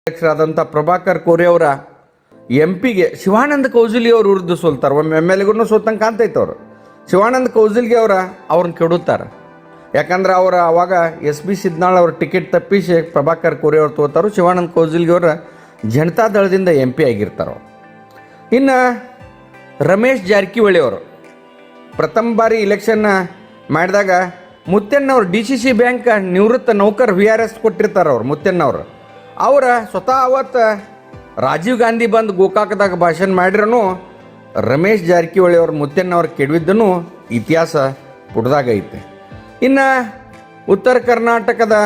ಅಧ್ಯಕ್ಷರಾದಂಥ ಪ್ರಭಾಕರ್ ಕೋರೆ ಅವರ MP ಗೆ ಶಿವಾನಂದ ಕೌಜಲ್ಗಿ ಅವರು ವಿರುದ್ಧ ಸೋಲ್ತಾರೆ. ಒಮ್ಮೆ MLA ಸೋತಂಗೆ ಕಾಣ್ತೈತೆ ಅವರು. ಶಿವಾನಂದ ಕೌಜಲ್ಗಿ ಅವ್ರನ್ನ ಕೆಡುತ್ತಾರೆ. ಯಾಕಂದ್ರೆ ಅವಾಗ SB ಸಿದ್ನಾಳ್ ಅವ್ರ ಟಿಕೆಟ್ ತಪ್ಪಿಸಿ ಪ್ರಭಾಕರ್ ಕೋರೆ ಅವ್ರು ತಗೋತಾರೋ. ಶಿವಾನಂದ ಕೌಜಲ್ಗಿ ಅವರ ಜನತಾ ದಳದಿಂದ MP ಆಗಿರ್ತಾರೋ. ಇನ್ನು ರಮೇಶ್ ಜಾರಕಿಹೊಳಿ ಅವರು ಪ್ರಥಮ ಬಾರಿ ಇಲೆಕ್ಷನ್ ಮಾಡಿದಾಗ ಮುತ್ಯಣ್ಣವ್ರು DCC ಬ್ಯಾಂಕ್ ನಿವೃತ್ತ ನೌಕರ್ VRS ಕೊಟ್ಟಿರ್ತಾರೆ. ಅವ್ರು ಮುತ್ಯಣ್ಣವ್ರು ಸ್ವತಃ ಅವತ್ತು ರಾಜೀವ್ ಗಾಂಧಿ ಬಂದು ಗೋಕಾಕದಾಗ ಭಾಷಣ ಮಾಡಿರೂ ರಮೇಶ್ ಜಾರಕಿಹೊಳಿ ಅವ್ರು ಮುತ್ಯಣ್ಣವ್ರು ಕೆಡವಿದ್ದನು ಇತಿಹಾಸ ಪುಟದಾಗ ಐತೆ. ಇನ್ನು ಉತ್ತರ ಕರ್ನಾಟಕದ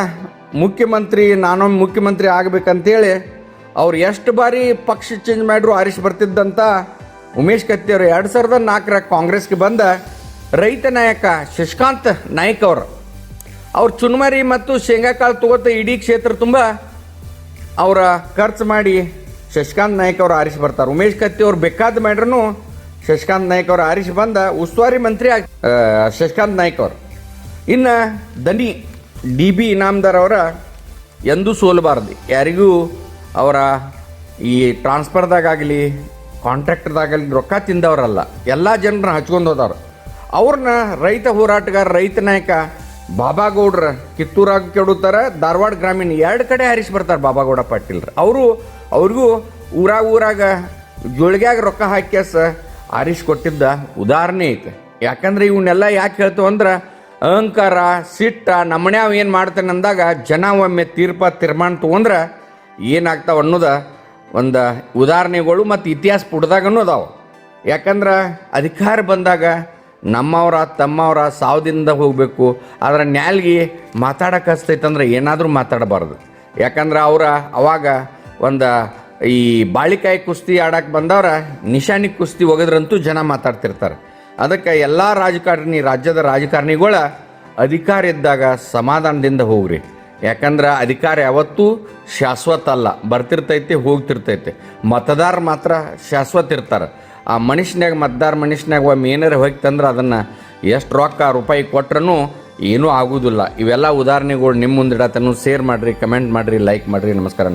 ಮುಖ್ಯಮಂತ್ರಿ ನಾನೊಮ್ಮೆ ಮುಖ್ಯಮಂತ್ರಿ ಆಗಬೇಕಂತೇಳಿ ಅವ್ರು ಎಷ್ಟು ಬಾರಿ ಪಕ್ಷ ಚೇಂಜ್ ಮಾಡಿದ್ರು ಆರಿಸಿ ಬರ್ತಿದ್ದಂಥ ಉಮೇಶ್ ಕತ್ತಿ ಅವರು 2004 ಕಾಂಗ್ರೆಸ್ಗೆ ಬಂದ ರೈತ ನಾಯಕ ಶಶಿಕಾಂತ್ ನಾಯ್ಕ್ ಅವ್ರು ಚುನ್ಮರಿ ಮತ್ತು ಶೇಂಗಾಕಾಳು ತಗೋತ ಇಡೀ ಕ್ಷೇತ್ರ ತುಂಬ ಅವರ ಖರ್ಚು ಮಾಡಿ ಶಶಿಕಾಂತ್ ನಾಯ್ಕ್ ಅವರು ಆರಿಸಿ ಬರ್ತಾರೆ. ಉಮೇಶ್ ಕತ್ತಿ ಅವ್ರು ಬೇಕಾದ ಮಾಡ್ರೂ ಶಶಿಕಾಂತ್ ನಾಯ್ಕ್ ಅವರು ಆರಿಸಿ ಬಂದ ಉಸ್ತುವಾರಿ ಮಂತ್ರಿ ಶಶಿಕಾಂತ್ ನಾಯ್ಕ್ ಅವರು. ಇನ್ನು ದನಿ DB ಇನಾಮದಾರ್ ಅವರ ಎಂದೂ ಸೋಲಬಾರ್ದು. ಯಾರಿಗೂ ಅವರ ಈ ಟ್ರಾನ್ಸ್ಫರ್ದಾಗಲಿ ಕಾಂಟ್ರಾಕ್ಟರ್ದಾಗಲಿ ರೊಕ್ಕ ತಿಂದವರಲ್ಲ, ಎಲ್ಲ ಜನರನ್ನ ಹಚ್ಕೊಂಡು ಹೋದವ್ರು. ಅವ್ರನ್ನ ರೈತ ಹೋರಾಟಗಾರ ರೈತ ನಾಯಕ ಬಾಬಾಗೌಡ್ರ ಕಿತ್ತೂರಾಗ ಕೆಡುತ್ತಾರೆ, ಧಾರವಾಡ ಗ್ರಾಮೀಣ 2 ಕಡೆ ಹಾರಿಸಿ ಬರ್ತಾರೆ ಬಾಬಾಗೌಡ ಪಾಟೀಲ್ರು. ಅವ್ರಿಗೂ ಊರಾಗ ಜೋಳಿಗ್ಯಾಗ ರೊಕ್ಕ ಹಾಕ್ಯಾಸ ಆರಿಸಿ ಕೊಟ್ಟಿದ್ದ ಉದಾಹರಣೆ ಐತೆ. ಯಾಕಂದ್ರೆ ಇವನ್ನೆಲ್ಲ ಯಾಕೆ ಹೇಳ್ತೇವೆ ಅಂದ್ರೆ ಅಹಂಕಾರ ಸಿಟ್ಟ ನಮ್ಮನ್ಯಾವ ಏನು ಮಾಡ್ತಾನೆ ಅಂದಾಗ ಜನ ಒಮ್ಮೆ ತೀರ್ಮಾನ ತೊಗೊಂಡ್ರೆ ಏನಾಗ್ತಾವ ಅನ್ನೋದ ಒಂದು ಉದಾಹರಣೆಗಳು ಮತ್ತು ಇತಿಹಾಸ ಪುಟದಾಗನೂ ಅದಾವೆ. ಯಾಕಂದ್ರೆ ಅಧಿಕಾರ ಬಂದಾಗ ನಮ್ಮವರ ತಮ್ಮವರ ಸಾವದಿಂದ ಹೋಗಬೇಕು. ಆದರೆ ನ್ಯಾಲ್ಗಿ ಮಾತಾಡಕ್ಕೆ ಹಸ್ತೈತಂದ್ರೆ ಏನಾದರೂ ಮಾತಾಡಬಾರ್ದು. ಯಾಕಂದ್ರೆ ಅವಾಗ ಒಂದು ಈ ಬಾಳಿಕಾಯಿ ಕುಸ್ತಿ ಆಡಕ್ಕೆ ಬಂದವ್ರ ನಿಶಾನಿ ಕುಸ್ತಿ ಒಗದ್ರಂತೂ ಜನ ಮಾತಾಡ್ತಿರ್ತಾರೆ. ಅದಕ್ಕೆ ಎಲ್ಲ ರಾಜ್ಯದ ರಾಜಕಾರಣಿಗಳ ಅಧಿಕಾರ ಇದ್ದಾಗ ಸಮಾಧಾನದಿಂದ ಹೋಗ್ರಿ. ಯಾಕಂದ್ರೆ ಅಧಿಕಾರ ಯಾವತ್ತೂ ಶಾಶ್ವತ ಅಲ್ಲ, ಬರ್ತಿರ್ತೈತೆ ಹೋಗ್ತಿರ್ತೈತೆ. ಮತದಾರ ಮಾತ್ರ ಶಾಶ್ವತ ಇರ್ತಾರೆ. ಆ ಮನುಷ್ಯನಾಗ ಮನುಷ್ಯನಾಗ ಒಮ್ಮೆ ಏನಾರು ಹೋಗ್ತಂದ್ರೆ ಅದನ್ನು ಎಷ್ಟು ರೂಪಾಯಿ ಕೊಟ್ರೂ ಏನೂ ಆಗೋದಿಲ್ಲ. ಇವೆಲ್ಲ ಉದಾಹರಣೆಗಳು ನಿಮ್ಮ ಮುಂದಿಡತನೂ ಶೇರ್ ಮಾಡಿರಿ, ಕಮೆಂಟ್ ಮಾಡಿರಿ, ಲೈಕ್ ಮಾಡಿರಿ. ನಮಸ್ಕಾರ.